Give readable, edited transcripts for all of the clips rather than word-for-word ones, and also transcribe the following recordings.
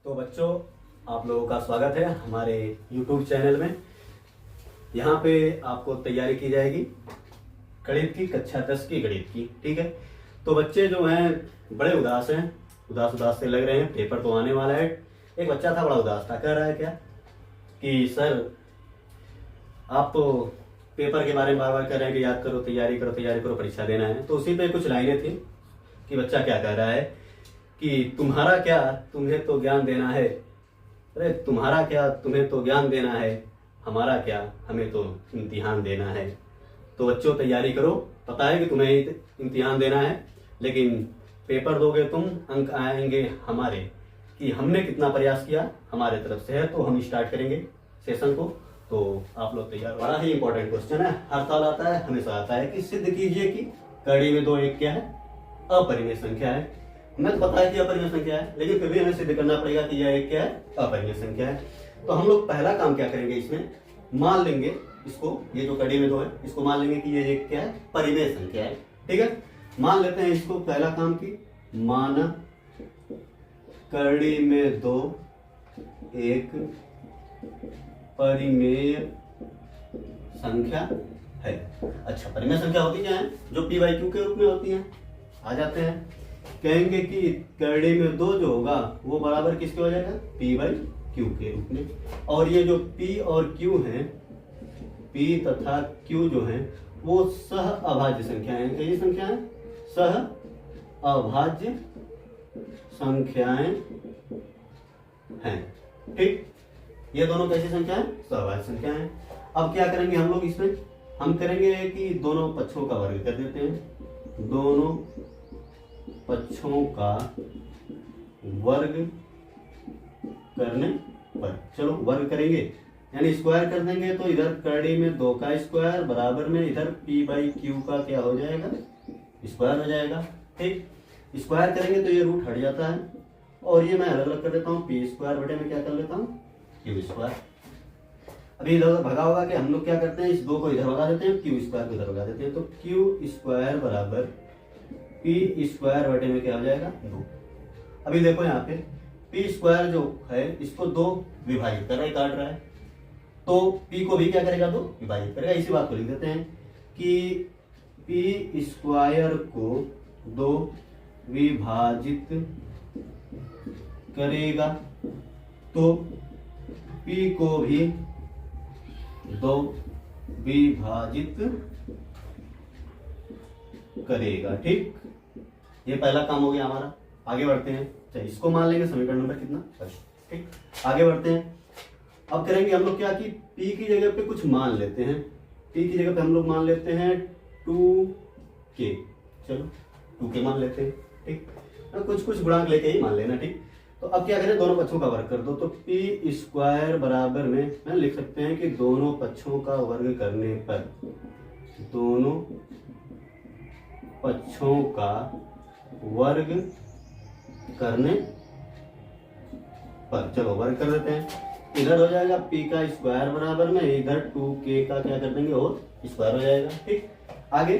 तो बच्चों, आप लोगों का स्वागत है हमारे YouTube चैनल में। यहाँ पे आपको तैयारी की जाएगी गणित की, कक्षा 10 की गणित की। ठीक है, तो बच्चे जो हैं बड़े उदास हैं, उदास उदास से लग रहे हैं। पेपर तो आने वाला है। एक बच्चा था बड़ा उदास था, कह रहा है क्या कि सर आप तो पेपर के बारे में बार बार कह रहे हैं कि याद करो, तैयारी करो, तैयारी करो, परीक्षा देना है। तो उसी पे कुछ लाइनें थी कि बच्चा क्या कह रहा है कि तुम्हारा क्या, तुम्हें तो ज्ञान देना है। अरे तुम्हारा क्या, तुम्हें तो ज्ञान देना है, हमारा क्या, हमें तो इम्तिहान देना है। तो बच्चों तैयारी करो, पता है कि तुम्हें इम्तिहान देना है, लेकिन पेपर दोगे तुम, अंक आएंगे हमारे कि हमने कितना प्रयास किया, हमारे तरफ से है। तो हम स्टार्ट करेंगे सेशन को, तो आप लोग तैयार। बड़ा ही इंपॉर्टेंट क्वेश्चन है, हर साल आता है, हमेशा आता है कि सिद्ध कीजिए कि कड़ी में 2 एक क्या है, अपरिमेय संख्या है। हमें तो पता है कि अपरिमेय संख्या है, लेकिन फिर भी हमें सिद्ध करना पड़ेगा कि यह एक क्या है, अपरिमेय संख्या है। तो हम लोग पहला काम क्या करेंगे, इसमें मान लेंगे इसको, ये जो कड़ी में 2 है इसको मान लेंगे कि ये एक क्या है, परिमेय संख्या है। ठीक है, मान लेते हैं इसको पहला काम की माना कड़ी में 2 एक परिमेय संख्या है। अच्छा, परिमेय संख्या होती क्या है, जो पी बाई क्यू के रूप में होती है। आ जाते हैं, कहेंगे कि कड़ी में 2 जो होगा वो बराबर किसके हो जाएगा, पी बाई क्यू के रूप में। और ये जो पी और क्यू है, पी तथा क्यू जो है वो सह अभाज्य संख्याएं हैं। कैसी संख्याएं, सह अभाज्य संख्याएं हैं। ठीक, ये दोनों कैसी संख्याएं, सहअभाज्य संख्याएं। अब क्या करेंगे हम लोग इसमें, हम करेंगे कि दोनों पक्षों का वर्ग कर देते हैं। दोनों पक्षों का वर्ग करने पर, चलो वर्ग करेंगे यानी स्क्वायर कर देंगे। तो इधर कड़ी में 2 का स्क्वायर बराबर में इधर पी बाई क्यू का क्या हो जाएगा, स्क्वायर हो जाएगा। ठीक, स्क्वायर करेंगे तो ये रूट हट जाता है, और ये मैं अलग अलग कर देता हूँ, पी स्क्वायर बटे में क्या कर लेता हूँ, क्यू स्क्वायर। अभी इधर उधर भगा होगा कि हम लोग क्या करते हैं, इस 2 को इधर भगा देते हैं, क्यू स्क्वायर को इधर भगा देते हैं। तो क्यू स्क्वायर बराबर पी स्क्वायर बटे में क्या हो जाएगा, 2। अभी देखो यहाँ पे पी स्क्वायर जो है इसको 2 विभाजित कर रहा है, काट रहा है, तो पी को भी क्या करेगा, 2 विभाजित करेगा। इसी बात को लिख देते हैं कि पी स्क्वायर को 2 विभाजित करेगा, तो पी को भी 2 विभाजित करेगा। ठीक, ये पहला काम हो गया हमारा। आगे बढ़ते हैं, चलिए इसको मान लेंगे समीकरण नंबर कितना, ठीक, आगे बढ़ते हैं। अब करेंगे हम लोग क्या कि p की जगह पे कुछ मान लेते हैं। p की जगह पे हम लोग मान लेते हैं 2k, चलो 2k मान लेते हैं। ठीक, कुछ कुछ गुणांक लेके ही मान लेना। ठीक, तो अब क्या करें, दोनों पक्षों का वर्ग कर दो। तो पी स्क्वायर बराबर में लिख सकते हैं कि दोनों पक्षों का वर्ग करने पर, दोनों पक्षों का वर्ग करने पर, चलो वर्ग कर देते हैं। इधर हो जाएगा p का स्क्वायर बराबर में इधर 2k का क्या कर देंगे और स्क्वायर हो जाएगा। ठीक, आगे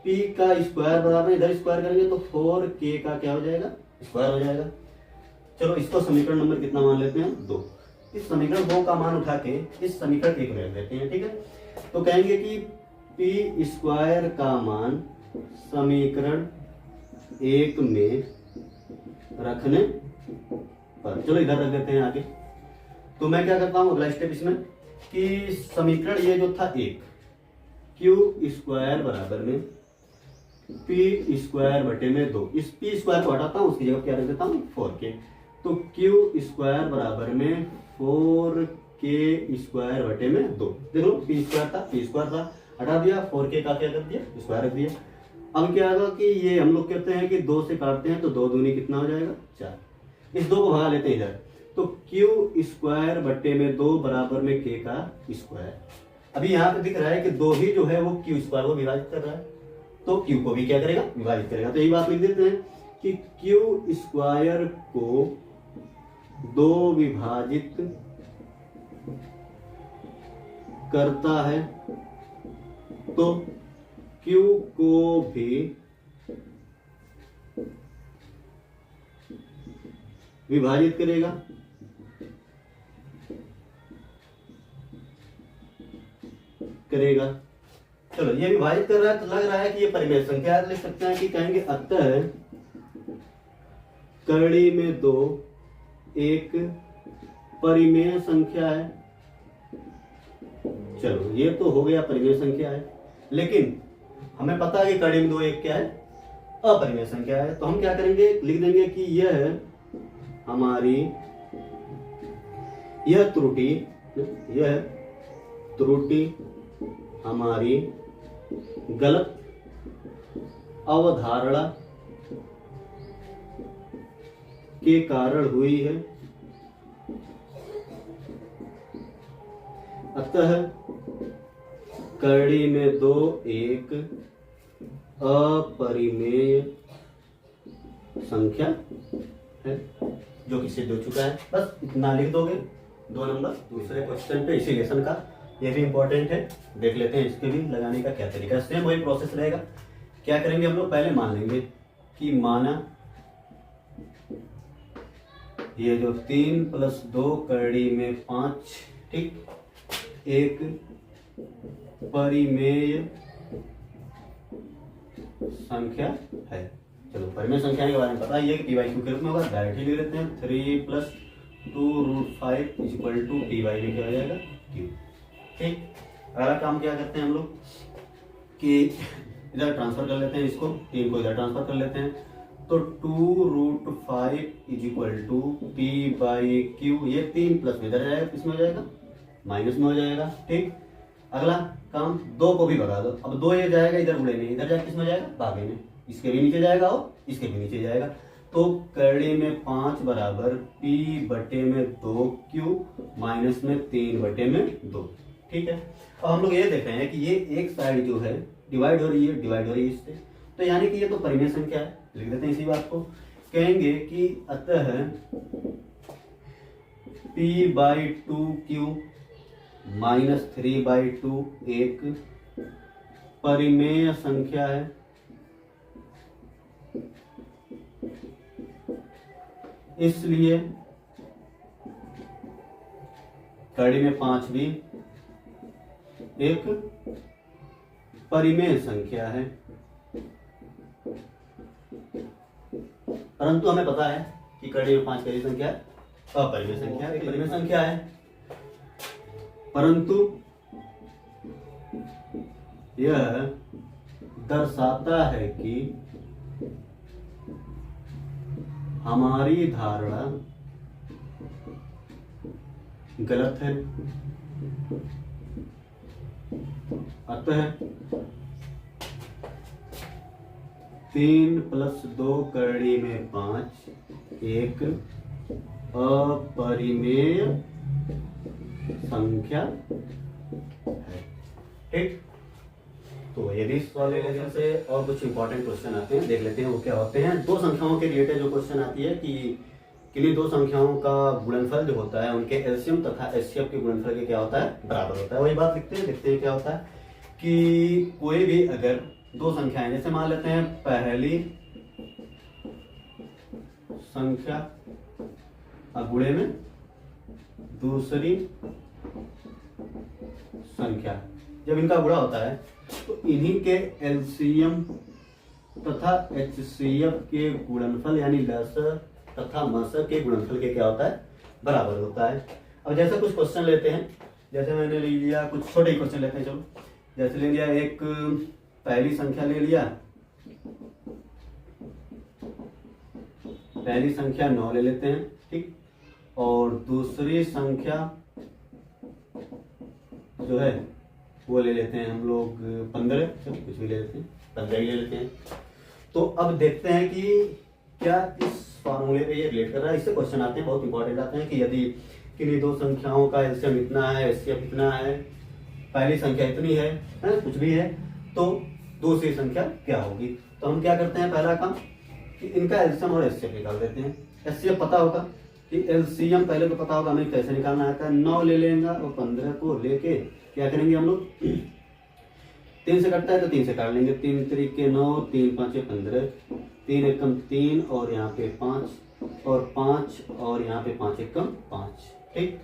p का स्क्वायर बराबर इधर स्क्वायर करेंगे तो 4k का क्या हो जाएगा, स्क्वायर हो जाएगा। चलो इसको समीकरण नंबर कितना मान लेते हैं, 2। इस समीकरण 2 का मान उठा के इस समीकरण 1 में रख देते हैं। ठीक है, तो कहेंगे कि पी स्क्वायर का मान समीकरण 1 में रखने पर, चलो इधर रख देते हैं आगे। तो मैं क्या करता हूं अगला स्टेप इसमें कि समीकरण ये जो था 1, क्यू स्क्वायर बराबर में पी स्क्वायर बटे में 2, इस पी स्क्वायर को हटाता हूं, उसकी जगह क्या रख देता हूं, 4k। तो क्यू स्क्वायर बराबर में 4k स्क्वायर बटे में 2। देखो पी स्क्वायर था, पी स्क्वायर था, हटा दिया, 4k का क्या कर दिया, स्क्वायर रख दिया। अब क्या होगा कि ये हम लोग कहते हैं कि 2 से काटते हैं तो 2 दूनी कितना हो जाएगा, 4। इस 2 को भगा लेते हैं इधर, तो क्यू स्क्वायर बटे में 2 बराबर में k का स्क्वायर। अभी यहाँ पे दिख रहा है कि 2 ही जो है वो क्यू स्क्वायर को विभाजित कर रहा है, तो क्यू को भी क्या करेगा, विभाजित करेगा। तो यही बात लिख देते हैं कि क्यू स्क्वायर को 2 विभाजित करता है, तो क्यू को भी विभाजित करेगा। चलो ये विभाजित कर रहा है तो लग रहा है कि ये परिमेय संख्या है, लिख सकते हैं कि कहेंगे अतः करड़ी में 2 एक परिमेय संख्या है। चलो ये तो हो गया परिमेय संख्या है, लेकिन हमें पता है कि करड़ी में 2 एक क्या है, अपरिमेय संख्या है। तो हम क्या करेंगे, लिख देंगे कि यह हमारी यह त्रुटि हमारी गलत अवधारणा के कारण हुई है। अतः करड़ी में 2 एक अपरिमेय संख्या है, जो कि सिद्ध हो चुका है। बस इतना लिख दोगे 2 नंबर दूसरे क्वेश्चन पे इसी लेसन का। ये भी इंपॉर्टेंट है, देख लेते हैं इसके भी लगाने का क्या तरीका। सेम वही प्रोसेस रहेगा। क्या करेंगे हम लोग, पहले मान लेंगे कि माना ये जो 3 + 2 करड़ी में 5 ठीक एक परिमेय संख्या है। चलो परिमेय संख्या के बारे में पता है कि p/q के रूप में होगा, डायरेक्टली ले लेते हैं। 3 + 2√5 = p/, में क्या हो जाएगा q। ठीक, अगला काम क्या करते हैं हम लोग कि इधर ट्रांसफर कर लेते हैं, इसको 3 को इधर ट्रांसफर कर लेते हैं। तो 2√5 = p/q। ये 3 प्लस में इधर जाएगा, किसमें हो जाएगा, माइनस में हो जाएगा। ठीक, अगला काम 2 को भी भगा दो। अब 2 ये जाएगा इधर गुणे में, इधर जाएगा किसमें जाएगा, भागे में। इसके भी नीचे जाएगा और इसके भी नीचे जाएगा। तो करड़ी में 5 बराबर p/2q माइनस में 3/2। ठीक है, अब हम लोग ये देख रहे हैं कि ये एक साइड जो है डिवाइड हो रही है इससे, तो यानी कि ये तो परिमेय संख्या है। लिख देते हैं इसी बात को। कहेंगे कि अतः p/2q माइनस 3/2 एक परिमेय संख्या है। इसलिए करड़ी में 5 भी एक परिमेय संख्या है। परंतु हमें पता है कि करड़ी में 5 कैसी संख्या है, अपरिमेय संख्या है, परिमेय संख्या है। परंतु यह दर्शाता है कि हमारी धारणा गलत है। अतः 3 + 2 करड़ी में 5 एक अपरिमेय संख्या है। ठीक, तो ये भी इस वाले लेसन से और कुछ इंपॉर्टेंट क्वेश्चन आते हैं, देख लेते हैं वो क्या होते हैं। 2 संख्याओं के रिलेटेड जो क्वेश्चन आती है कि किन्हीं 2 संख्याओं का गुणनफल जो होता है उनके एलसीएम तथा एचसीएफ के गुणनफल के क्या होता है, बराबर होता है। वही बात लिखते हैं, देखते हैं क्या होता है कि कोई भी अगर 2 संख्याएं, जैसे मान लेते हैं पहली संख्या गुणे में दूसरी संख्या, जब इनका गुणा होता है तो इन्हीं के एलसीएम तथा एचसीएफ के गुणनफल यानी लसअ तथा मसअ के गुणनफल के क्या होता है, बराबर होता है। अब जैसे कुछ क्वेश्चन लेते हैं, जैसे मैंने ले लिया कुछ छोटे क्वेश्चन लेते हैं। चलो जैसे ले लिया एक पहली संख्या ले लिया, पहली संख्या 9 ले लेते हैं। ठीक, और दूसरी संख्या जो है वो ले लेते हैं हम लोग 15। चलो कुछ भी ले लेते हैं, 15 ही ले लेते हैं। तो अब देखते हैं कि क्या इस फॉर्मूले पे ये रिलेट कर रहा है। इससे क्वेश्चन आते हैं, बहुत इंपॉर्टेंट आते हैं कि यदि किन्हीं 2 संख्याओं का एलसीएम इतना है, एचसीएफ इतना है, पहली संख्या इतनी है कुछ भी है, तो दूसरी संख्या क्या होगी। तो हम क्या करते हैं, पहला काम कि इनका एलसीएम और एचसीएफ निकाल देते हैं। एचसीएफ पता होगा कि एलसीएम पहले तो पता होगा हमें कैसे निकालना आता है। 9 ले लेंगे और 15 को लेके क्या करेंगे हम लोग, 3 से कटता है तो 3 से काट लेंगे। 3 × 3 = 9, 3 × 5 = 15, 3 × 1 = 3 और यहाँ पे 5, और 5 और यहाँ पे 5 एकम 5, ठीक।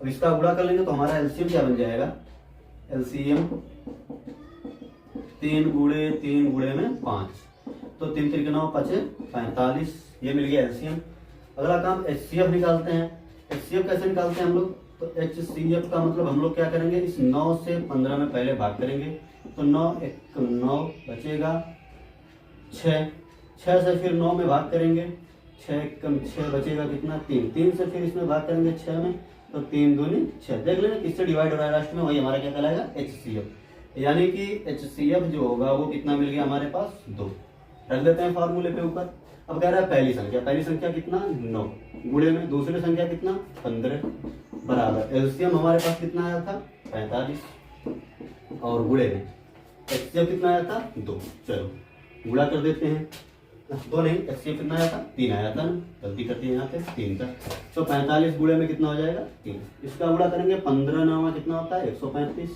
अब इसका गुणा कर लेंगे तो हमारा एलसीएम क्या बन जाएगा, एलसीएम 3 गुणे में 5, तो 3 3 9 5 45, ये मिल गया एलसीएम। अगला काम एचसीएफ निकालते हैं। एचसीएफ कैसे निकालते हैं हम लोग, तो एचसीएफ का मतलब हम लोग क्या करेंगे, इस 9 से 15 में पहले भाग करेंगे, तो 9 1 9 बचेगा 6, 6 से फिर 9 में भाग करेंगे, 6 1 6 बचेगा कितना 3, 3 से फिर इसमें भाग करेंगे 6 में, तो 3 दूनी 6। देख लेना किससे डिवाइड हो रहा है लास्ट में, वही हमारा क्या कहलाएगा एचसीएफ। यानी कि एचसीएफ जो होगा वो कितना मिल गया हमारे पास 2। रख देते हैं फार्मूले पे ऊपर। अब कह रहा है पहली संख्या कितना 9 गुणे में दूसरी संख्या कितना 15 बराबर एलसीएम हमारे पास कितना आया था 45 और गुणे में एचसीएफ कितना आया था 2। चलो गुणा कर देते हैं, 2 नहीं एचसीएफ कितना आया था 3 आया था ना, गलती करती है यहाँ पे 3 का, तो 45 गुणे में कितना हो जाएगा 3। इसका गुणा करेंगे 15 9 कितना होता है 135,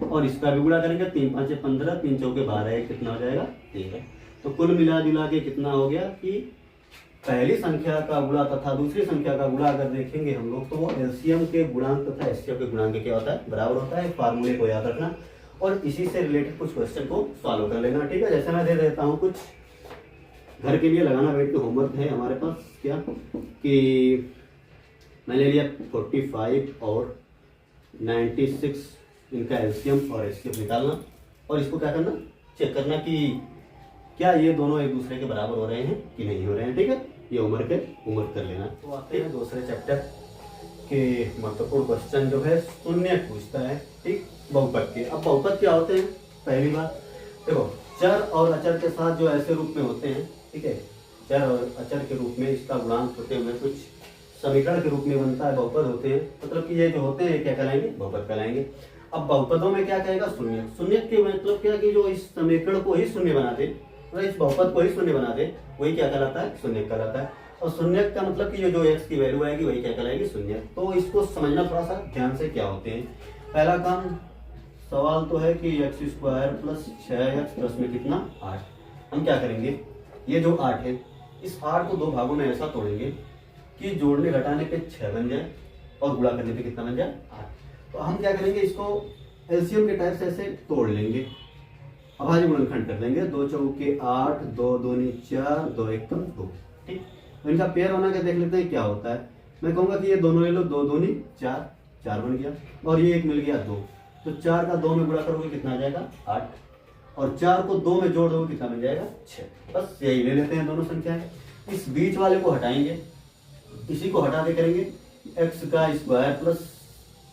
और इसका भी गुणा करेंगे 3 5 15 3 चौके 12 कितना हो जाएगा 13। तो कुल मिला जुला के कितना हो गया कि पहली संख्या का गुणा तथा दूसरी संख्या का गुणा अगर देखेंगे हम लोग, तो वो एलसीएम के गुणांक तथा एचसीएफ के गुणांक क्या होता है बराबर होता है। फार्मूले को याद रखना और इसी से रिलेटेड कुछ क्वेश्चन को सॉल्व कर लेना, ठीक है। जैसे मैं दे देता हूँ कुछ घर के लिए लगाना बैठ के होमवर्क है हमारे पास, क्या कि मैंने लिया 45 और 96 इनका एलसीएम और एचसीएफ निकालना, और इसको क्या करना चेक करना कि क्या ये दोनों एक दूसरे के बराबर हो रहे हैं कि नहीं हो रहे हैं, ठीक है। ये होमवर्क कर लेना। तो आते हैं दूसरे चैप्टर के महत्वपूर्ण क्वेश्चन जो है शून्य पूछता है, ठीक, बहुपद के। अब बहुपद क्या होते हैं, पहली बात देखो चर और अचर के साथ जो ऐसे रूप में होते हैं, ठीक है, चर और अचर के रूप में इसका गुणांक होते हुए कुछ समीकरण के रूप में बनता है, बहुपद होते हैं, मतलब कि ये जो होते हैं क्या कहलाएंगे बहुपद कहलाएंगे। अब बहुपदों में क्या कहेगा शून्य, शून्य के मतलब क्या कि जो इस समीकरण को ही शून्य बना दे, मतलब इस बहुपद को ही शून्य बना दे, वही क्या कहलाता है शून्य कहलाता है। और शून्य का मतलब कि जो x की वैल्यू आएगी वही क्या कहलाएगी शून्य। तो इसको समझना थोड़ा सा ध्यान से क्या होते हैं। पहला काम सवाल तो है कि x² प्लस 6x प्लस में कितना 8। हम क्या करेंगे, ये जो 8 है इस 8 को 2 भागों में ऐसा तोड़ेंगे कि जोड़ने घटाने पे 6 बन जाए और गुणा करने पे कितना बन जाए 8। तो हम क्या करेंगे, इसको एलसीएम के टाइप से ऐसे तोड़ लेंगे, अभाज्य गुणनखंड कर देंगे, 2 चौके 8 2 दूनी 4 2 एकम 2, ठीक। तो इनका पेयर बना के देख लेते हैं क्या होता है। मैं कहूंगा कि ये दोनों ले लो, 2 दूनी 4 4 बन गया, और ये एक मिल गया 2, तो 4 का 2 में गुणा करोगे कितना आ जाएगा 8, और 4 को 2 में जोड़ दोगे कितना बन जाएगा 6। बस यही ले लेते हैं दोनों संख्याएं। इस बीच वाले को हटाएंगे, इसी को हटा के करेंगे x का स्क्वायर प्लस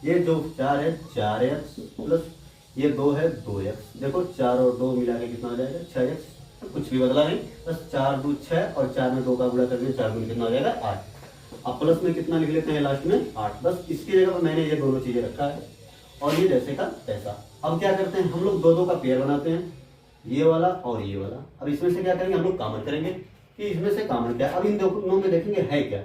ये जो 4 है 4x प्लस ये 2 है 2x। देखो 4 और 2 मिला के कितना हो जाएगा 6x, कुछ भी बदला नहीं, बस 4 2 6 और 4 में 2 का गुणा करके 4 दूनी कितना हो जाएगा 8। अब प्लस में कितना लिख लेते हैं लास्ट में 8। बस इसकी जगह पर मैंने ये दोनों चीजें रखा है और ये जैसे का तैसा। अब क्या करते हैं हम लोग 2 2 का पेयर बनाते हैं, ये वाला और ये वाला। अब इसमें से क्या करेंगे हम लोग कॉमन करेंगे कि इसमें से कॉमन क्या है। अब इन दोनों में देखेंगे है क्या,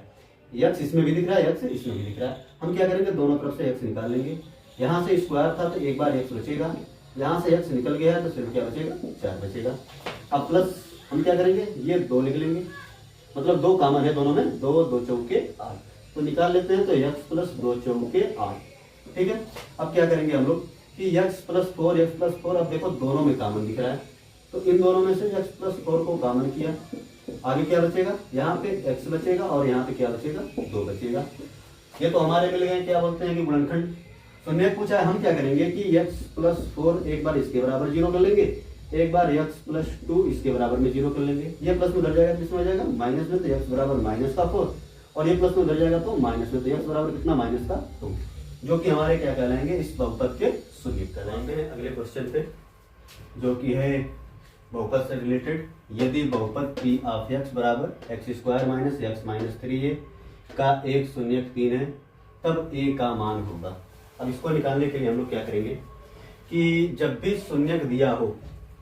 x इसमें भी दिख रहा है x इसमें भी दिख रहा है। हम क्या करेंगे दोनों तरफ से x निकाल लेंगे। यहाँ से स्क्वायर था तो एक बार x बचेगा, यहाँ से x निकल गया है तो सिर्फ क्या बचेगा 4 बचेगा। अब प्लस हम क्या करेंगे ये 2 लिख लेंगे, मतलब 2 कॉमन है दोनों में, 2 2 चौके 8 तो निकाल लेते हैं, तो x प्लस 2 चौके 8, ठीक है। अब क्या करेंगे हम लोग कि x प्लस 4, अब देखो दोनों में कॉमन दिख रहा है तो इन दोनों में से x प्लस 4 को कॉमन किया, आगे क्या बचेगा, यहाँ पे x बचेगा और यहाँ पे क्या बचेगा 2 बचेगा। ये तो हमारे मिल गए क्या बोलते हैं कि गुणनखंड। शून्य पूछा है, हम क्या करेंगे कि x प्लस 4 एक बार इसके बराबर 0 कर लेंगे, एक बार x प्लस 2 इसके बराबर में 0 कर लेंगे। ये प्लस में उधर जाएगा किसमें हो जाएगा माइनस में, तो x बराबर माइनस का 4, और ये प्लस में उधर जाएगा तो माइनस में, तो x बराबर कितना माइनस का 2, जो कि हमारे क्या कहलाएंगे इस बहुपद के शून्य कहलाएंगे। अगले क्वेश्चन पे जो कि है बहुपद से रिलेटेड, यदि बहुपद p ऑफ x बराबर x² minus x minus 3a का एक शून्यक 3 है तब a का मान होगा। अब इसको निकालने के लिए हम लोग क्या करेंगे कि जब भी शून्यक दिया हो,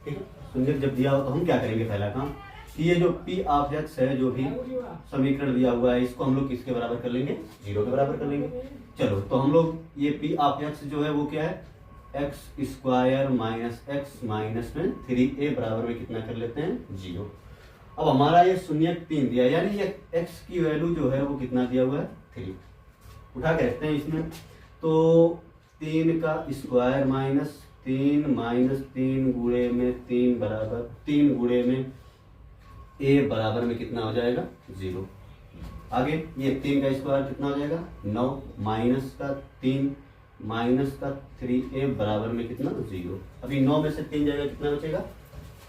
ठीक है, शून्यक जब दिया हो तो हम क्या करेंगे, पहला काम कि ये जो p ऑफ x है जो भी समीकरण दिया हुआ है इसको हम लोग किसके बराबर कर लेंगे 0 के बराबर कर लेंगे। चलो तो हम लोग ये p ऑफ x जो है वो क्या है x² माइनस x माइनस में 3a बराबर में कितना कर लेते हैं 0। अब हमारा ये शून्य 3 दिया, यानी ये x की वैल्यू जो है वो कितना दिया हुआ है 3। उठा के रखते हैं इसमें, तो 3 का स्क्वायर माइनस 3 गुणे में 3 बराबर 3 गुणे में a बराबर में कितना हो जाएगा 0। आगे ये 3 का स्क्वायर कितना हो जाएगा 9 माइनस का 3 माइनस का 3a बराबर में कितना 0। अभी 9 में से 3 जाएगा कितना बचेगा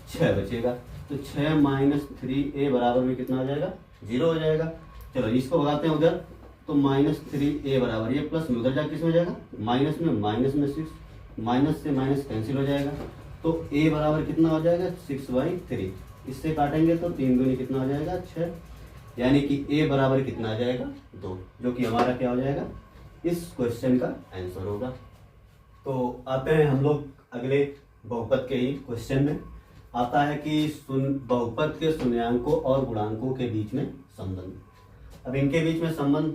6 बचेगा, तो 6 माइनस 3a बराबर में कितना हो जाएगा 0 हो जाएगा। चलो इसको भगाते हैं उधर, तो माइनस 3a बराबर, ये प्लस में उधर जाके किस में जाएगा माइनस में 6, माइनस से माइनस कैंसिल हो जाएगा, तो a बराबर कितना हो जाएगा 6/3। इससे काटेंगे तो 3 दूनी कितना हो जाएगा 6, यानी कि a बराबर कितना आ जाएगा 2, जो कि हमारा क्या हो जाएगा इस क्वेश्चन का आंसर होगा। तो आते हैं हम लोग अगले बहुपद के ही क्वेश्चन में। आता है कि बहुपद के शून्याङ्कों और गुणांकों के बीच में संबंध। अब इनके बीच में संबंध,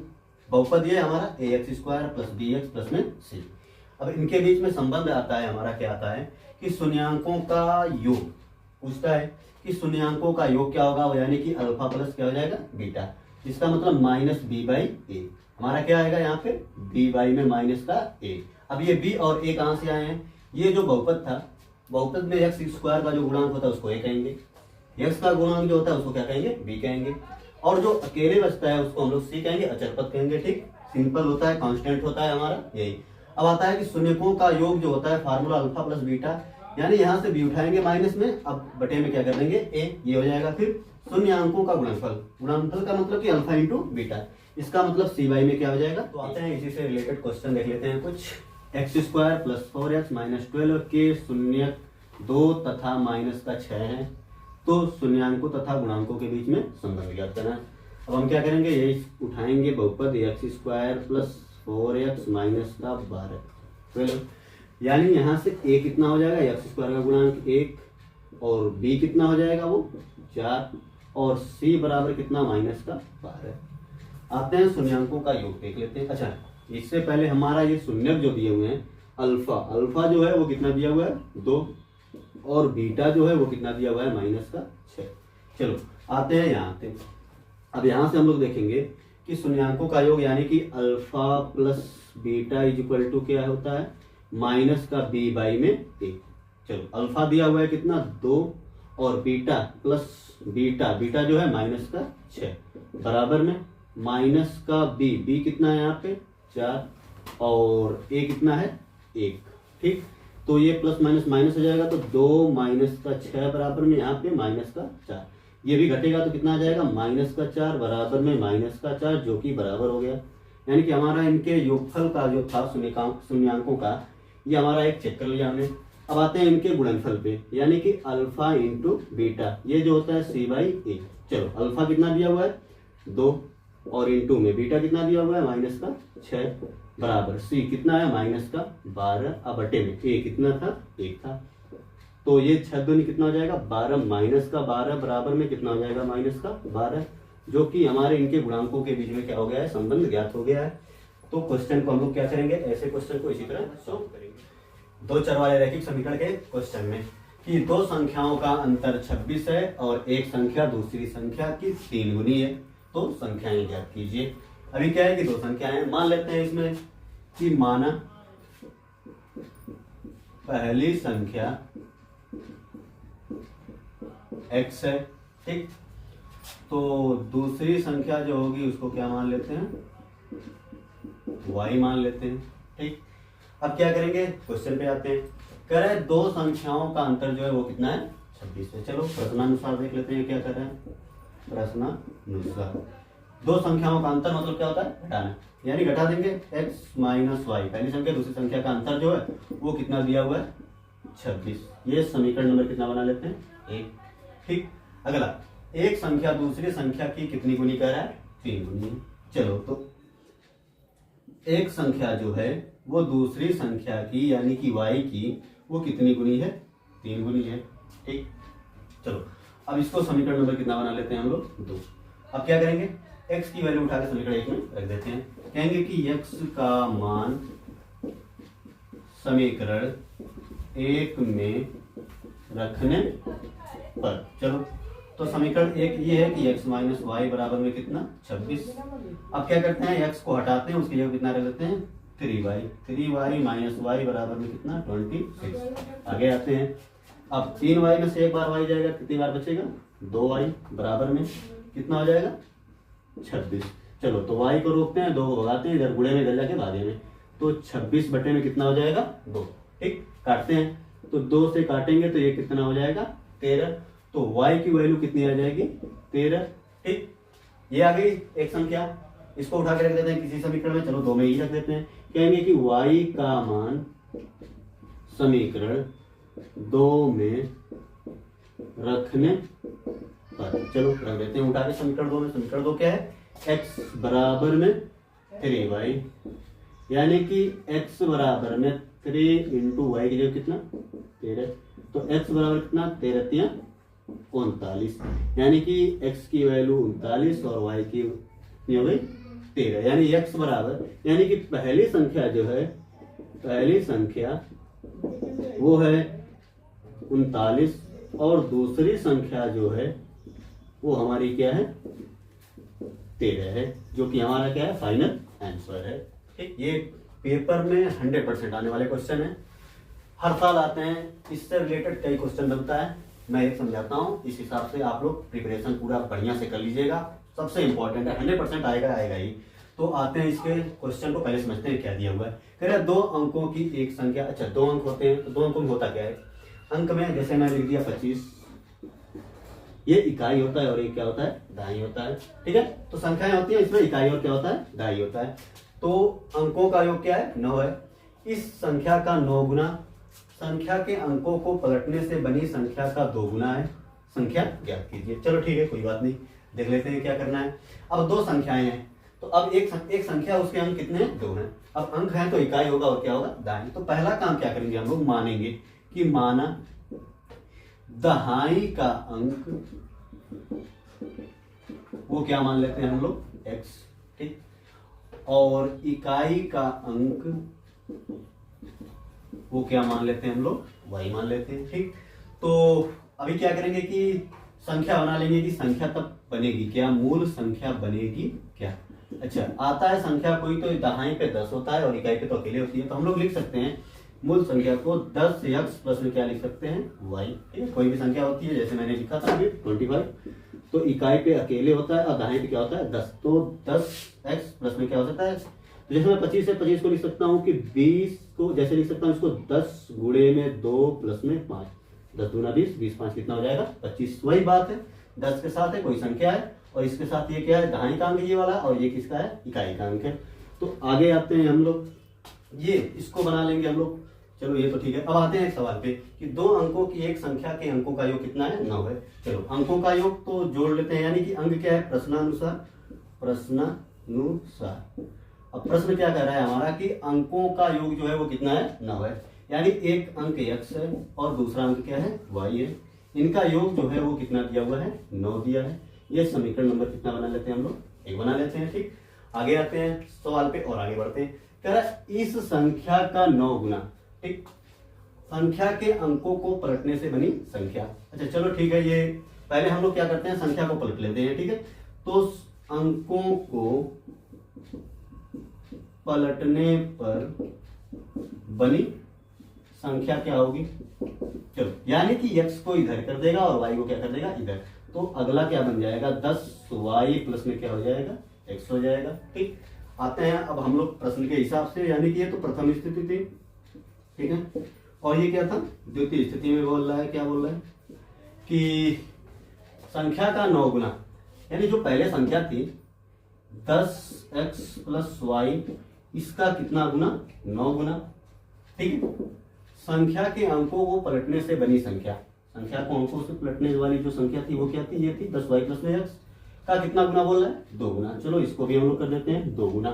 बहुपद ये हमारा ax² + bx + में c। अब इनके बीच में संबंध आता है हमारा, क्या आता है कि शून्याङ्कों का योग पूछता है कि शून्याङ्कों का योग क्या होगा, यानी कि अल्फा प्लस क्या हो जाएगा बीटा। इसका मतलब -b/a, हमारा क्या आएगा यहाँ पे b में माइनस का a। अब ये b और a कहाँ से आए हैं, ये जो बहुपद था, बहुपद में x² का जो गुणांक होता है उसको a कहेंगे, x का गुणांक जो होता है उसको क्या कहेंगे b कहेंगे, और जो अकेले बचता है उसको हम लोग c कहेंगे, अचर पद कहेंगे। ठीक, सिंपल होता है, कांस्टेंट होता है हमारा यही। अब आता है कि शून्यकों का योग जो होता है फार्मूला अल्फा प्लस बीटा, यानी यहाँ से b उठाएंगे माइनस में, अब बटे में क्या कर देंगे a, ये हो जाएगा। फिर शून्याङ्कों का गुणनफल, गुणनफल का मतलब कि अल्फा इंटू बीटा, इसका मतलब cy में क्या हो जाएगा। तो आते हैं इसी से रिलेटेड क्वेश्चन देख लेते हैं कुछ। x² + 4x - 12 के शून्यक 2 तथा -6 है, तो शून्याङ्कों तथा गुणांकों के बीच में संबंध ज्ञात करना है। अब हम क्या करेंगे, यही उठाएंगे बहुपद x² + 4x - 12 12, यानी यहाँ से a कितना हो जाएगा x² का गुणांक 1, और b कितना हो जाएगा वो 4, और c बराबर कितना -12। आते हैं शून्याङ्कों का योग देख लेते हैं। अच्छा, इससे पहले हमारा ये शून्यक जो दिए हुए हैं, अल्फा जो है वो कितना दिया हुआ है 2, और बीटा जो है वो कितना दिया हुआ है -6। चलो आते हैं यहाँ पे। अब यहाँ से हम लोग देखेंगे कि शून्याङ्कों का योग, यानी कि alpha plus beta equal to क्या होता है माइनस का b में a। चलो अल्फा दिया हुआ है कितना 2, और बीटा प्लस बीटा जो है -6 बराबर में माइनस का b कितना है यहाँ पे 4, और a कितना है 1। ठीक, तो ये प्लस माइनस माइनस हो जाएगा, तो 2 - 6 बराबर में यहाँ पे -4, ये भी घटेगा तो कितना आ जाएगा -4 बराबर में -4, जो कि बराबर हो गया। यानी कि हमारा इनके योगफल का जो था शून्याङ्कों का, ये हमारा एक चेक कर लिया हमने। अब आते हैं इनके गुणनफल पे, यानी कि अल्फा इंटू बीटा, ये जो होता है c/a। चलो अल्फा कितना दिया हुआ है 2, और इंटू में बीटा कितना दिया हुआ है -6 बराबर c कितना है -12, अब बटे में a कितना था 1 था, तो ये 6 दूनी कितना हो जाएगा 12, -12 बराबर में कितना हो जाएगा -12, जो कि हमारे इनके गुणांकों के बीच में क्या हो गया है संबंध ज्ञात हो गया है। तो क्वेश्चन को हम लोग क्या करेंगे, ऐसे क्वेश्चन को इसी तरह सॉल्व करेंगे। 2 चर वाले रैखिक समीकरण के क्वेश्चन में कि 2 संख्याओं का अंतर 26 है और एक संख्या दूसरी संख्या की 3 गुनी है, तो संख्याएं ज्ञात कीजिए। अभी क्या है कि 2 संख्याएं मान लेते हैं इसमें कि माना पहली संख्या x है, ठीक, तो दूसरी संख्या जो होगी उसको क्या मान लेते हैं y मान लेते हैं। ठीक, अब क्या करेंगे क्वेश्चन पे आते हैं। कह रहे हैं 2 संख्याओं का अंतर जो है वो कितना है 26 है। चलो प्रश्नानुसार देख लेते हैं क्या कर रहे हैं। प्रश्नानुसार 2 संख्याओं का अंतर मतलब क्या होता है घटाना, यानी घटा देंगे x - y, पहली संख्या दूसरी संख्या का अंतर जो है वो कितना दिया हुआ है 26। ये समीकरण नंबर कितना बना लेते हैं 1। ठीक, अगला एक संख्या दूसरी संख्या की कितनी गुनी कह रहा है 3 गुनी। चलो तो एक संख्या जो है वो दूसरी संख्या की यानी कि y की वो कितनी गुनी है 3 गुनी है। ठीक, चलो अब इसको समीकरण नंबर कितना बना लेते हैं हम लोग 2। अब क्या करेंगे x की वैल्यू उठा के समीकरण 1 में रख देते हैं। कहेंगे कि x का मान समीकरण 1 में रखने पर, चलो तो समीकरण एक ये है कि x माइनस वाई बराबर में कितना 26। अब क्या करते हैं, x को हटाते हैं, उसकी जगह कितना रख लेते हैं 3y माइनस वाई बराबर में कितना 26। आगे आते हैं, अब 3y में से एक बार y जाएगा, कितनी बार बचेगा 2y बराबर में कितना हो जाएगा 26। चलो तो y को रोकते हैं, 2 को भगाते हैं, इधर गुणे में इधर जाके भागे में, तो 26 बटे में कितना हो जाएगा 2। ठीक, काटते हैं तो 2 से काटेंगे तो ये कितना हो जाएगा 13। तो y की वैल्यू कितनी आ जाएगी 13। ठीक, ये आ गई एक संख्या, इसको उठा के रख देते हैं किसी समीकरण में, चलो 2 में ही रख देते हैं। कहेंगे कि y का मान समीकरण 2 में रखने पर, चलो रख देते हैं उठा के समीकरण 2 में। समीकरण 2 क्या है, x बराबर में 3y, यानी कि x बराबर में 3 इंटू वाई की जगह कितना 13, तो x बराबर कितना 13 तिया 39, यानी कि x की वैल्यू 39 और y की हो गई 13, यानी x बराबर, यानी कि पहली संख्या जो है, पहली संख्या वो है 39 और दूसरी संख्या जो है वो हमारी क्या है 13 है, जो कि हमारा क्या है फाइनल आंसर है। ठीक, ये पेपर में 100% आने वाले क्वेश्चन है, हर साल आते हैं, इससे रिलेटेड कई क्वेश्चन बनता है। मैं एक समझाता हूँ, इस हिसाब से आप लोग प्रिपरेशन पूरा बढ़िया से कर लीजिएगा, सबसे इंपॉर्टेंट है, 100% आएगा ही। तो आते हैं इसके क्वेश्चन को, पहले समझते हैं क्या दिया हुआ है। कह रहा है 2 अंकों की एक संख्या, अच्छा 2 अंक होते हैं, तो 2 अंकों में होता क्या है, अंक में जैसे मैं लिख दिया 25, ये इकाई होता है और ये क्या होता है दहाई होता है। ठीक है, तो संख्याएं होती है, इसमें इकाई और क्या होता है दहाई होता है। तो अंकों का योग क्या है 9 है, इस संख्या का 9 गुना संख्या के अंकों को पलटने से बनी संख्या का 2 गुना है, संख्या ज्ञात कीजिए। चलो ठीक है, कोई बात नहीं, देख लेते हैं क्या करना है। अब 2 संख्याएं हैं, तो अब एक संख्या, उसके अंक कितने हैं 2 हैं। अब अंक है तो इकाई होगा और क्या होगा दहाई। तो पहला काम क्या करेंगे हम लोग, मानेंगे कि माना दहाई का अंक, वो क्या मान लेते हैं हम लोग x, ठीक, और इकाई का अंक वो क्या मान लेते हैं हम लोग y मान लेते हैं। ठीक, तो अभी क्या करेंगे कि संख्या बना लेंगे कि संख्या तब बनेगी क्या, मूल संख्या बनेगी क्या। अच्छा, आता है संख्या कोई तो दहाई पे 10 होता है और इकाई पे तो अकेले होती है, तो हम लोग लिख सकते हैं मूल संख्या को 10x प्लस में क्या लिख सकते हैं y। ठीक है, कोई भी संख्या होती है, जैसे मैंने लिखा था अभी 25, तो इकाई पे अकेले होता है और दहाई पे क्या होता है 10, तो 10x प्लस में क्या हो सकता है, तो जैसे मैं 25 से 25 को लिख सकता हूँ कि 20 को जैसे लिख सकता हूँ इसको 10 गुणे में 2 प्लस में 5, 10 दूना 20, 20 5 कितना हो जाएगा 25। वही बात है, 10 के साथ है कोई संख्या है और इसके साथ ये क्या है दहाई का अंक ये वाला, और ये किसका है इकाई का अंक है। तो आगे आते हैं हम लोग, ये इसको बना लेंगे हम लोग, चलो ये तो ठीक है। अब आते हैं एक सवाल पे कि 2 अंकों की एक संख्या के अंकों का योग कितना है 9 है। चलो अंकों का योग तो जोड़ लेते हैं, यानी कि अंक क्या है प्रश्नानुसार, अब प्रश्न क्या कह रहा है हमारा कि अंकों का योग जो है वो कितना है 9 है, यानी एक अंक x है और दूसरा अंक क्या है y है, इनका योग जो है वो कितना दिया हुआ है 9 दिया है। ये समीकरण नंबर कितना बना लेते हैं हम लोग, 1 बना लेते हैं। ठीक, आगे आते हैं सवाल पे और आगे बढ़ते हैं। कह रहा है इस संख्या का 9 गुना, ठीक, संख्या के अंकों को पलटने से बनी संख्या। अच्छा चलो ठीक है, ये पहले हम लोग क्या करते हैं संख्या को पलट लेते हैं। ठीक है, तो अंकों को पलटने पर बनी संख्या क्या होगी, चलो यानी कि x को इधर कर देगा और y को क्या कर देगा इधर, तो अगला क्या बन जाएगा 10y प्लस में क्या हो जाएगा x हो जाएगा। ठीक, आते हैं अब हम लोग प्रश्न के हिसाब से, यानी कि ये तो प्रथम स्थिति थी, ठीक है, और ये क्या था द्वितीय स्थिति में बोल रहा है, क्या बोल रहा है कि संख्या का 9 गुना, यानी जो पहले संख्या थी 10x प्लस y, इसका कितना गुना 9 गुना। ठीक है, संख्या के अंकों को पलटने से बनी संख्या, संख्या को अंकों से पलटने वाली जो संख्या थी वो क्या थी, ये थी 10y प्लस में x का कितना गुना बोल रहा है 2 गुना। चलो इसको भी हम लोग कर देते हैं 2 गुना,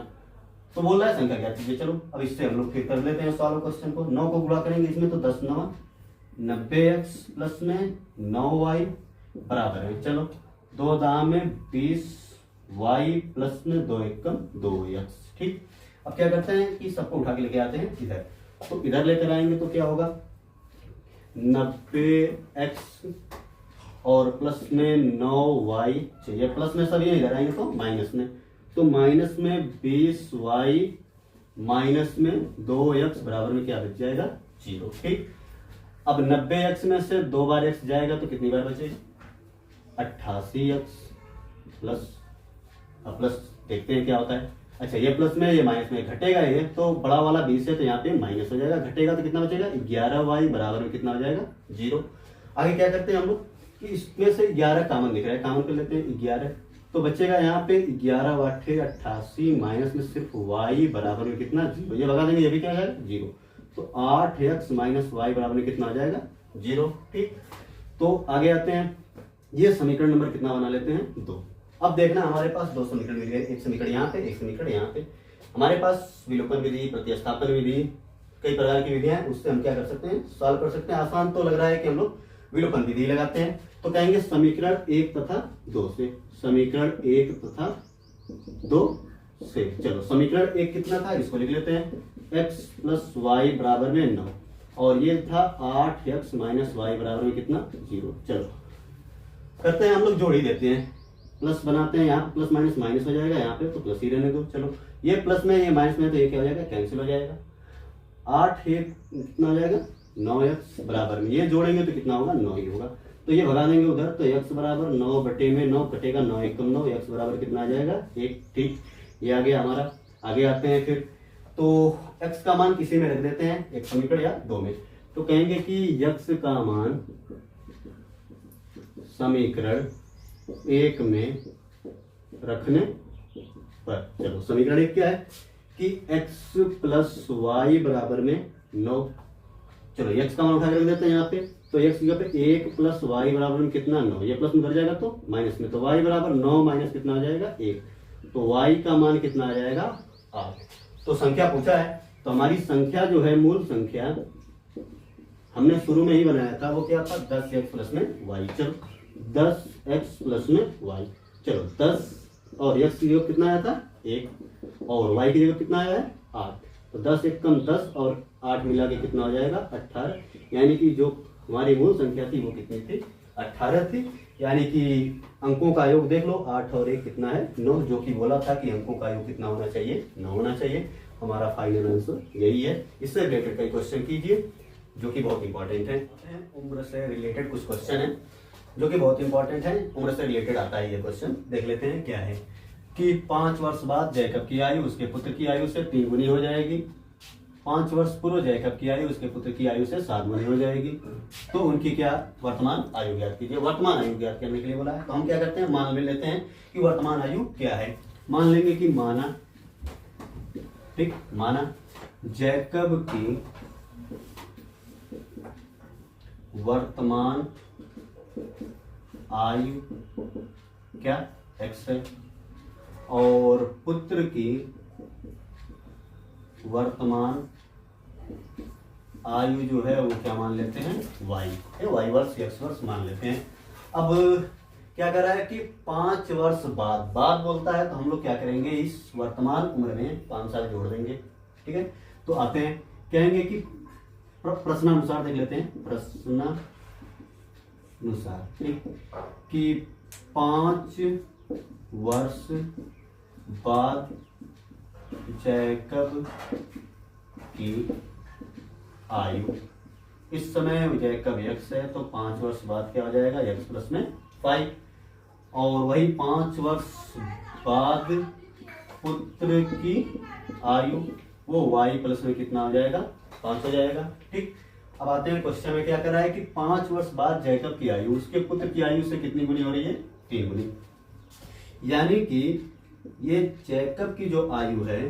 तो बोल रहा है संख्या क्या कीजिए। चलो अब इससे हम लोग फिर कर लेते हैं सॉल्व क्वेश्चन को। 9 को गुणा करेंगे इसमें तो 10 9 90x प्लस में 9y बराबर है, चलो 2 दाम में 20y प्लस में 2 एकम 2x। ठीक, अब क्या करते हैं कि सबको उठा के लेके आते हैं इधर, तो इधर लेकर आएंगे तो क्या होगा 90x और प्लस में 9y चाहिए, प्लस में सब ये इधर आएंगे तो माइनस में, तो माइनस में 20y माइनस में 2x बराबर में क्या बच जाएगा 0। ठीक, अब 90x में से 2 बार x जाएगा तो कितनी बार बचेगा 88x प्लस, अब प्लस देखते हैं क्या होता है। अच्छा ये प्लस में ये माइनस में घटेगा, ये तो बड़ा वाला 20 है तो यहाँ पे माइनस हो जाएगा, घटेगा तो कितना बचेगा 11y बराबर में कितना हो जाएगा 0। आगे क्या करते हैं हम लोग कि इसमें से 11 कॉमन दिख रहा है, कॉमन कर लेते हैं 11, तो बचेगा यहाँ पे 11 वाठे 88 माइनस में सिर्फ y बराबर में कितना 0, ये भगा देंगे ये भी क्या है 0, तो 8x माइनस y बराबर में कितना हो जाएगा 0। ठीक, तो आगे आते हैं, ये समीकरण नंबर कितना बना लेते हैं 2। अब देखना हमारे पास 2 समीकरण मिल गए, एक समीकरण यहाँ पे, एक समीकरण यहाँ पे। हमारे पास विलोपन विधि, प्रतिस्थापन विधि, कई प्रकार की विधियां हैं, उससे हम क्या कर सकते हैं सॉल्व कर सकते हैं। आसान तो लग रहा है कि हम लोग विलोपन विधि लगाते हैं, तो कहेंगे समीकरण 1 तथा 2 से, समीकरण 1 तथा 2 से। चलो समीकरण 1 कितना था इसको लिख लेते हैं, x प्लस वाई बराबर में 9, और ये था 8x माइनस वाई बराबर में कितना 0। चलो करते हैं हम लोग, जोड़ ही देते हैं, प्लस बनाते हैं, यहाँ प्लस माइनस माइनस हो जाएगा, यहाँ पे तो प्लस ही रहने दो। चलो ये प्लस में ये माइनस में तो ये क्या हो जाएगा कैंसिल हो जाएगा, 8 एक कितना हो जाएगा 9x बराबर में, ये जोड़ेंगे तो कितना होगा 9 ही होगा, तो ये भगा देंगे उधर, तो x बराबर 9 बटे में 9 कटेगा, 9 एक कम 9, x बराबर कितना आ जाएगा 1। ठीक, ये आ गया हमारा। आगे आते हैं फिर, तो x का मान किसी में रख देते हैं, एक समीकरण या 2 में, तो कहेंगे कि x का मान समीकरण 1 में रखने पर, चलो समीकरण 1 क्या है कि x प्लस वाई बराबर में 9, चलो x का मान उठा के रख देते हैं यहाँ पे, तो x की जगह पे 1 प्लस वाई बराबर में कितना 9, ये प्लस में भर जाएगा तो माइनस में, तो y बराबर 9 माइनस कितना आ जाएगा 1, तो y का मान कितना आ जाएगा 8। तो संख्या पूछा है, तो हमारी संख्या जो है मूल संख्या हमने शुरू में ही बनाया था, वो क्या था 10x प्लस में y। चलो 10x प्लस में y, चलो 10 और x की जगह कितना आया था 1, और y की जगह कितना आया है 8, तो 10 एक कम 10 और 8 मिला के कितना हो जाएगा 18, यानी कि जो हमारी मूल संख्या थी वो कितनी थी 18 थी, यानी कि अंकों का योग देख लो, 8 और 1 कितना है 9, जो कि बोला था कि अंकों का योग कितना होना चाहिए 9 होना चाहिए। हमारा फाइनल आंसर यही है। इससे रिलेटेड कई क्वेश्चन कीजिए जो कि बहुत इंपॉर्टेंट है, उम्र से रिलेटेड कुछ क्वेश्चन है जो कि बहुत इंपॉर्टेंट है, उम्र से रिलेटेड आता है ये क्वेश्चन। देख लेते हैं क्या है कि 5 वर्ष बाद जैकब की आयु उसके पुत्र की आयु से 3 गुनी हो जाएगी, 5 वर्ष पूर्व जैकब की आयु उसके पुत्र की आयु से 7 गुनी हो जाएगी, तो उनकी क्या वर्तमान आयु ज्ञात कीजिए। वर्तमान आयु ज्ञात करने के लिए बोला है, तो हम क्या करते हैं मान ले लेते हैं कि वर्तमान आयु क्या है। मान लेंगे कि माना, ठीक, माना जैकब की वर्तमान आयु क्या x है, और पुत्र की वर्तमान आयु जो है वो क्या मान लेते हैं y है, y वर्ष x वर्ष मान लेते हैं। अब क्या कर रहा है कि 5 वर्ष बाद बोलता है, तो हम लोग क्या करेंगे इस वर्तमान उम्र में 5 साल जोड़ देंगे। ठीक है, तो आते हैं, कहेंगे कि प्रश्नानुसार देख लेते हैं, प्रश्नानुसार ठीक कि 5 वर्ष बाद जैकब की आयु, इस समय जैकब x है, तो 5 वर्ष बाद क्या हो जाएगा x प्लस में 5, और वही 5 वर्ष बाद पुत्र की आयु वो y प्लस में कितना हो जाएगा 5 हो जाएगा। ठीक, अब आते हैं क्वेश्चन में क्या कर रहा है कि 5 वर्ष बाद जैकब की आयु उसके पुत्र की आयु से कितनी गुनी हो रही है 3 गुनी, यानी कि ये जैकब की जो आयु है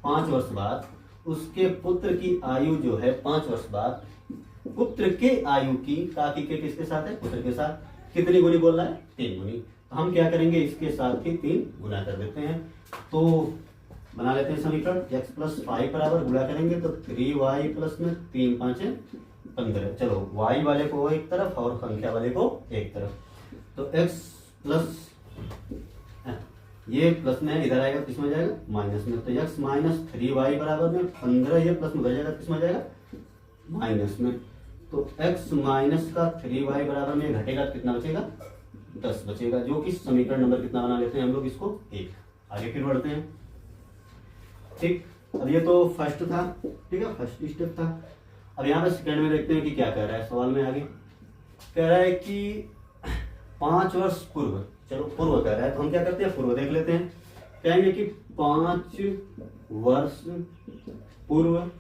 5 वर्ष बाद, उसके पुत्र की आयु जो है 5 वर्ष बाद पुत्र के आयु की के किसके साथ है पुत्र के साथ, कितनी गुनी बोल रहा है 3 गुनी, तो हम क्या करेंगे इसके साथ ही 3 गुना कर देते हैं। तो बना लेते हैं समीकरण, x प्लस 5 बराबर गुणा करेंगे तो 3y प्लस में 3 5 15, चलो y वाले को एक तरफ और संख्या वाले को एक तरफ, तो x प्लस ये प्लस में इधर आएगा किसमें जाएगा माइनस में, तो x माइनस 3y बराबर में 15, ये प्लस में उधर जाएगा किसमें जाएगा माइनस में, तो x माइनस का 3y बराबर में घटेगा तो कितना बचेगा, 10 बचेगा, जो कि समीकरण नंबर कितना बना लेते हैं हम लोग इसको 1। आगे फिर बढ़ते हैं। ठीक, अब ये तो फर्स्ट था, ठीक है, फर्स्ट स्टेप था। अब यहाँ पे सेकंड में देखते हैं कि क्या कह रहा है सवाल में। आगे कह रहा है कि 5 वर्ष पूर्व, चलो पूर्व कह रहा है तो हम क्या करते हैं, पूर्व देख लेते हैं। कहेंगे कि 5 वर्ष पूर्व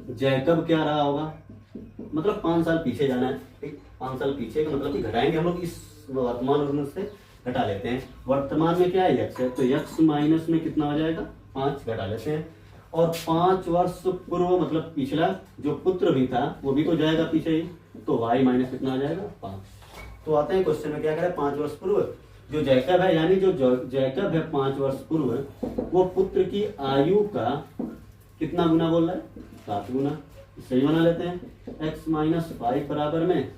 जैकब क्या रहा होगा, मतलब 5 साल पीछे जाना है। ठीक, 5 साल पीछे का मतलब कि घटाएंगे हम लोग, इस वर्तमान और से घटा लेते हैं। वर्तमान में क्या है, x है, तो x माइनस में कितना हो जाएगा, 5 घटा लेते हैं। और 5 वर्ष पूर्व मतलब पिछला जो पुत्र भी था वो भी तो जाएगा पीछे ही, तो y माइनस कितना आ जाएगा, 5। तो आते हैं क्वेश्चन में क्या करें, 5 वर्ष पूर्व जो जैकब है, यानी जो जैकब है 5 वर्ष पूर्व, वो पुत्र की आयु का कितना गुना बोल रहा है, 7 गुना। सही बना लेते हैं। x माइनस 5 बराबर में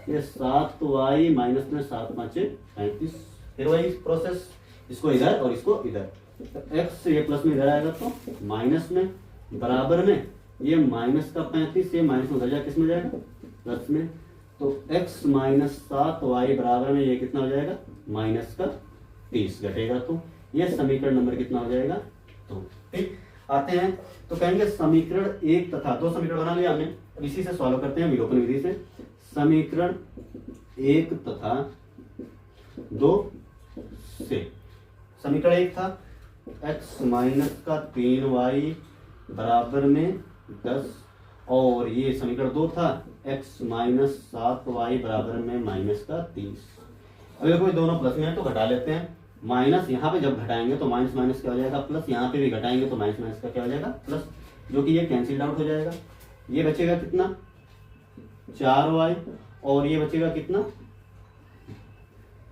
ये 7y माइनस में 7 5 35। फिर वही प्रोसेस, इसको इधर और इसको इधर, तो x ये प्लस में इधर आएगा तो माइनस में, बराबर में ये माइनस का 35, ये माइनस में उधर जाए किस में जाएगा, प्लस में। तो x माइनस 7y बराबर में ये कितना हो जाएगा, माइनस का 30 घटेगा। तो ये समीकरण नंबर कितना हो जाएगा, तो ठीक। आते हैं तो कहेंगे समीकरण 1 तथा 2 समीकरण बना लिया हमने, अब इसी से सॉल्व करते हैं विलोपन विधि से। समीकरण 1 तथा 2 से, समीकरण 1 था x माइनस का 3y बराबर में 10, और ये समीकरण 2 था x माइनस 7y बराबर में माइनस का 30। अब देखो दोनों प्लस में है तो घटा लेते हैं। माइनस यहाँ पे जब घटाएंगे तो माइनस माइनस क्या हो जाएगा, प्लस। यहाँ पे भी घटाएंगे तो माइनस माइनस का क्या हो जाएगा, प्लस, जो कि ये कैंसिल आउट हो जाएगा। ये बचेगा कितना, 4y, और ये बचेगा कितना,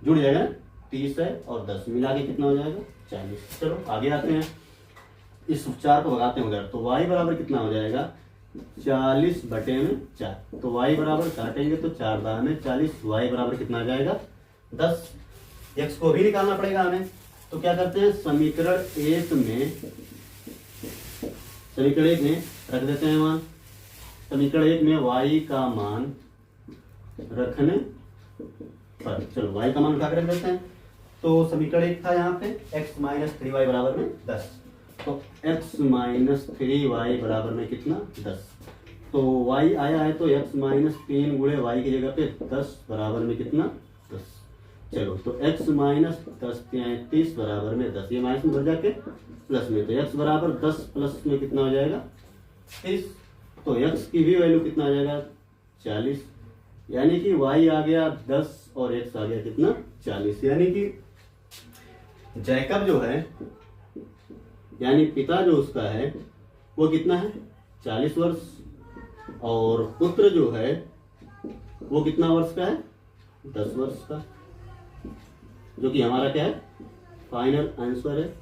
जुड़ जाएगा 30 है और 10 मिला के कितना हो जाएगा, 40। चलो आगे आते हैं, इस 4 को भगाते हैं उधर, तो y बराबर कितना हो जाएगा, 40 बटे में 4। तो y बराबर काटेंगे तो 4 दाह में 40, y बराबर कितना आ जाएगा, 10। x को भी निकालना पड़ेगा हमें, तो क्या करते हैं, समीकरण 1 में रख देते हैं मान। समीकरण 1 में y का मान रखने पर, चलो y का मान उठा कर रख देते हैं। तो समीकरण 1 था यहाँ पे x माइनस 3y बराबर में 10, तो x माइनस 3y बराबर में कितना, 10। तो y आया है तो x माइनस 3 गुणे y की जगह पे 10 बराबर में कितना, 10। चलो तो x माइनस 10 33 बराबर में 10, ये माइनस में बढ़ जाके प्लस में, तो x बराबर 10 प्लस में कितना हो जाएगा, 30। तो x की भी वैल्यू कितना आ जाएगा, 40, यानी कि y आ गया 10 और x आ गया कितना, 40। यानी कि जैकब जो है, यानी पिता जो उसका है वो कितना है, 40 वर्ष, और पुत्र जो है वो कितना वर्ष का है, 10 वर्ष का, जो कि हमारा क्या है, फाइनल आंसर है।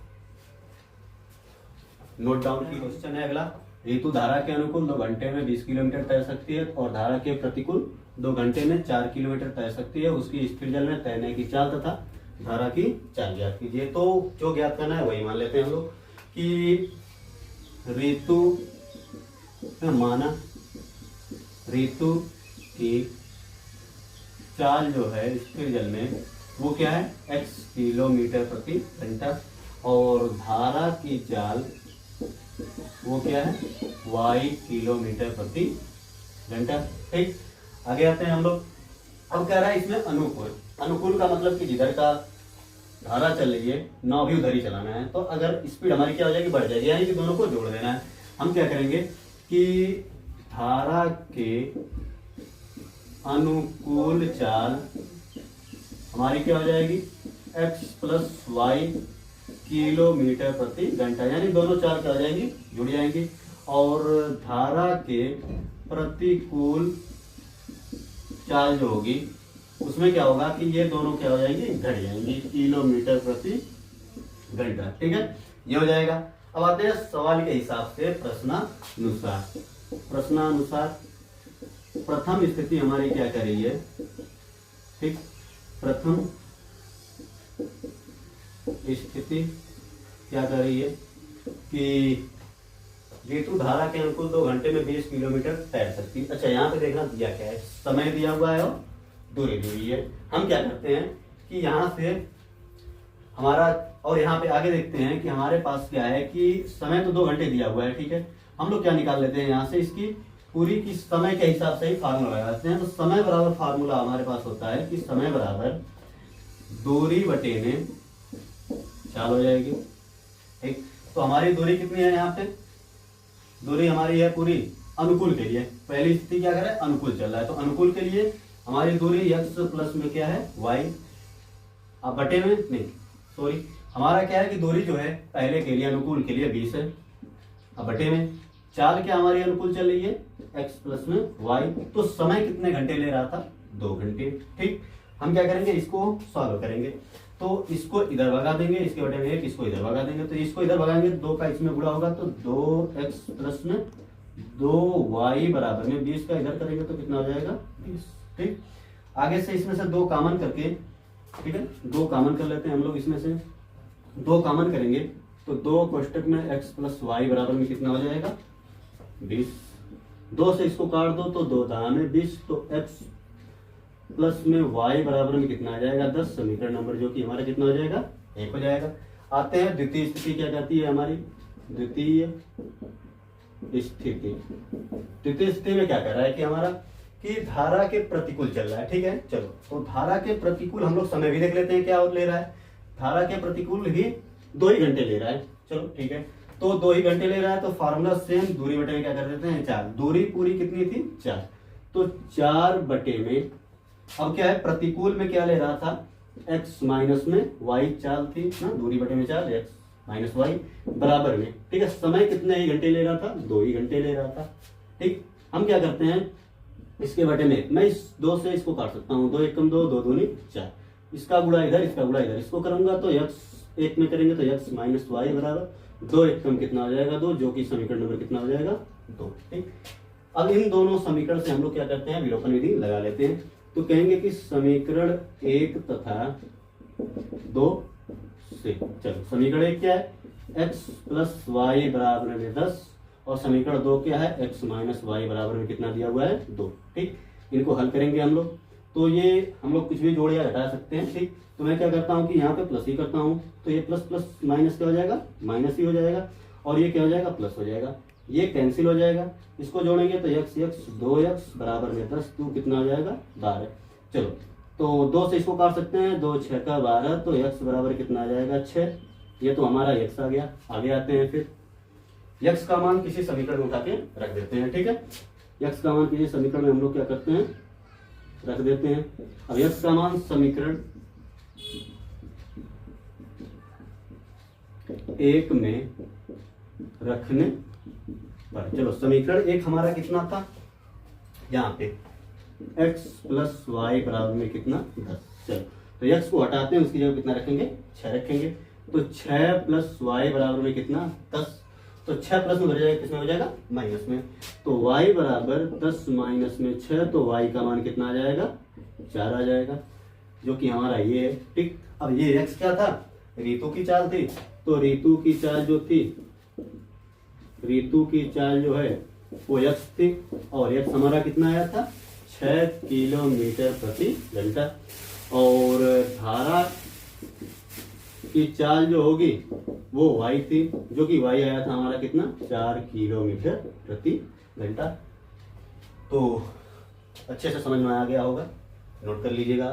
नोट डाउन की क्वेश्चन है अगला। ऋतु धारा के अनुकूल 2 घंटे में 20 किलोमीटर तैर सकती है और धारा के प्रतिकूल 2 घंटे में 4 किलोमीटर तैर सकती है। उसकी स्थिर जल में तैरने की चाल तथा धारा की चाल ज्ञात कीजिए। तो जो ज्ञात करना है वही मान लेते हैं हम लोग कि ऋतु माना, ऋतु की चाल जो है स्थिर जल में वो क्या है, x किलोमीटर प्रति घंटा, और धारा की चाल वो क्या है, y किलोमीटर प्रति घंटा। ठीक, आगे आते हैं हम लोग। अब कह रहा है इसमें अनुकूल, अनुकूल का मतलब कि जिधर का धारा चल रही है नाव भी उधर ही चलाना है, तो अगर स्पीड हमारी क्या हो जाएगी, बढ़ जाएगी, यानी कि दोनों को जोड़ देना है। हम क्या करेंगे कि धारा के अनुकूल चाल हमारी क्या हो जाएगी, x प्लस वाई किलोमीटर प्रति घंटा, यानी दोनों चाल क्या हो जाएंगी, जुड़ जाएंगी। और धारा के प्रतिकूल चाल जो होगी उसमें क्या होगा कि ये दोनों क्या हो जाएंगी, घट जाएंगी, किलोमीटर प्रति घंटा। ठीक है, ये हो जाएगा। अब आते हैं सवाल के हिसाब से प्रश्नानुसार। प्रश्नानुसार प्रथम स्थिति हमारी क्या कर रही है, ठीक, प्रथम स्थिति क्या कर रही है कि ऋतु धारा के अनुकूल 2 घंटे में 20 किलोमीटर तैर सकती है। अच्छा, यहाँ पे देखना दिया क्या है, समय दिया हुआ है और दूरी दी हुई है। हम क्या करते हैं कि यहाँ से हमारा, और यहाँ पे आगे देखते हैं कि हमारे पास क्या है कि समय तो 2 घंटे दिया हुआ है, ठीक है। हम लोग क्या निकाल लेते हैं यहाँ से, इसकी पूरी की समय के हिसाब से ही फार्मूला लगाते हैं। तो समय बराबर फार्मूला हमारे पास होता है कि समय बराबर दूरी बटे में चाल हो जाएगी, ठीक। तो हमारी दूरी कितनी है, यहाँ पे दूरी हमारी है पूरी अनुकूल के लिए। पहली स्थिति क्या कर रहा है, अनुकूल चल रहा है, तो अनुकूल के लिए हमारी दूरी x प्लस में क्या है y, अब बटे में नहीं, सॉरी, हमारा क्या है कि दूरी जो है पहले के लिए अनुकूल के लिए 20 है, अब बटे में चाल क्या हमारी अनुकूल चल रही है x प्लस में y। तो समय कितने घंटे ले रहा था, 2 घंटे, ठीक। हम क्या करेंगे, इसको सॉल्व करेंगे, तो इसको इधर भगा देंगे, इसके बटे में 1, इसको इधर भगा देंगे, तो इसको इधर भगाएंगे 2 का इसमें गुणा होगा, तो 2x प्लस में 2y बराबर में 20 का इधर करेंगे तो कितना हो जाएगा 20, ठीक। आगे से इसमें से 2 कॉमन करके, ठीक है, 2 कॉमन कर लेते हैं हम लोग, इसमें से 2 कॉमन करेंगे तो 2 कोष्टक में x प्लस वाई बराबर में कितना हो जाएगा 20। 2 से इसको काट दो तो 2 दाएं में 20, तो x प्लस में y बराबर में कितना आ जाएगा 10। समीकरण नंबर जो कि हमारा कितना हो जाएगा 1 हो जाएगा। आते हैं द्वितीय स्थिति, क्या कहती है हमारी द्वितीय स्थिति। द्वितीय स्थिति में क्या कर रहा है कि हमारा कि धारा के प्रतिकूल चल रहा है, ठीक है। चलो, तो धारा के प्रतिकूल हम लोग समय भी देख लेते हैं क्या ले रहा है। धारा के प्रतिकूल ही 2 ही घंटे ले रहा है, चलो ठीक है, तो 2 ही घंटे ले रहा है, तो फार्मूला सेम, दूरी बटे में क्या कर देते हैं 4। दूरी पूरी कितनी थी 4, तो 4 बटे में, अब क्या है प्रतिकूल में क्या ले रहा था x माइनस में y चाल थी ना, दूरी बटे में 4 x माइनस वाई बराबर में, ठीक है। समय कितने ही घंटे ले रहा था, 2 ही घंटे ले रहा था, ठीक। हम क्या करते हैं, इसके बटे में मैं इस 2 से इसको काट सकता हूँ, 2 1 कम 2, 2 दूनी 4, इसका गुणा इधर, इसका गुणा इधर, इसको करूंगा तो x 1 में करेंगे तो x माइनस वाई बराबर 2 1 कम कितना हो जाएगा 2, जो कि समीकरण नंबर कितना हो जाएगा 2, ठीक। अब इन दोनों समीकरण से हम लोग क्या करते हैं, विलोपन विधि लगा लेते हैं, तो कहेंगे कि समीकरण 1 तथा 2 से, चलो समीकरण 1 क्या है x प्लस वाई बराबर में 10, और समीकरण 2 क्या है x माइनस वाई बराबर में कितना दिया हुआ है 2, ठीक। इनको हल करेंगे हम लोग, तो ये हम लोग कुछ भी जोड़ या घटा सकते हैं, ठीक। तो मैं क्या करता हूँ कि यहाँ पे प्लस ही करता हूँ, तो ये प्लस प्लस माइनस क्या हो जाएगा, माइनस ही हो जाएगा, और ये क्या हो जाएगा प्लस हो जाएगा, ये कैंसिल हो जाएगा, इसको जोड़ेंगे तो x 2x बराबर में 10, 2 कितना हो जाएगा 12। चलो, तो 2 से इसको काट सकते हैं, 2 6 का 12, तो x बराबर कितना आ जाएगा 6। ये तो हमारा x आ गया। आगे आते हैं, फिर x का मान किसी समीकरण में उठा के रख देते हैं, ठीक है। x का मान किसी समीकरण में हम लोग क्या करते हैं, रख देते हैं। अब x का मान समीकरण 1 में रखने पर, चलो समीकरण 1 हमारा कितना था, यहाँ पे x प्लस वाई बराबर में कितना 10। चलो, तो x को हटाते हैं, उसकी जगह कितना रखेंगे 6 रखेंगे, तो 6 प्लस वाई बराबर में कितना 10, तो 6 प्लस में भर जाएगा, किसमें हो जाएगा माइनस में, तो y बराबर 10 माइनस में 6, तो y का मान कितना आ जाएगा 4 आ जाएगा, जो कि हमारा ये है, ठीक। अब ये x क्या था, ऋतु की चाल थी, तो ऋतु की चाल जो थी, ऋतु की चाल जो है वो x थी, और x हमारा कितना आया था 6 किलोमीटर प्रति घंटा, और धारा की चाल जो होगी वो y थी, जो कि y आया था हमारा कितना 4 किलोमीटर प्रति घंटा। तो अच्छे से समझ में आ गया होगा, नोट कर लीजिएगा।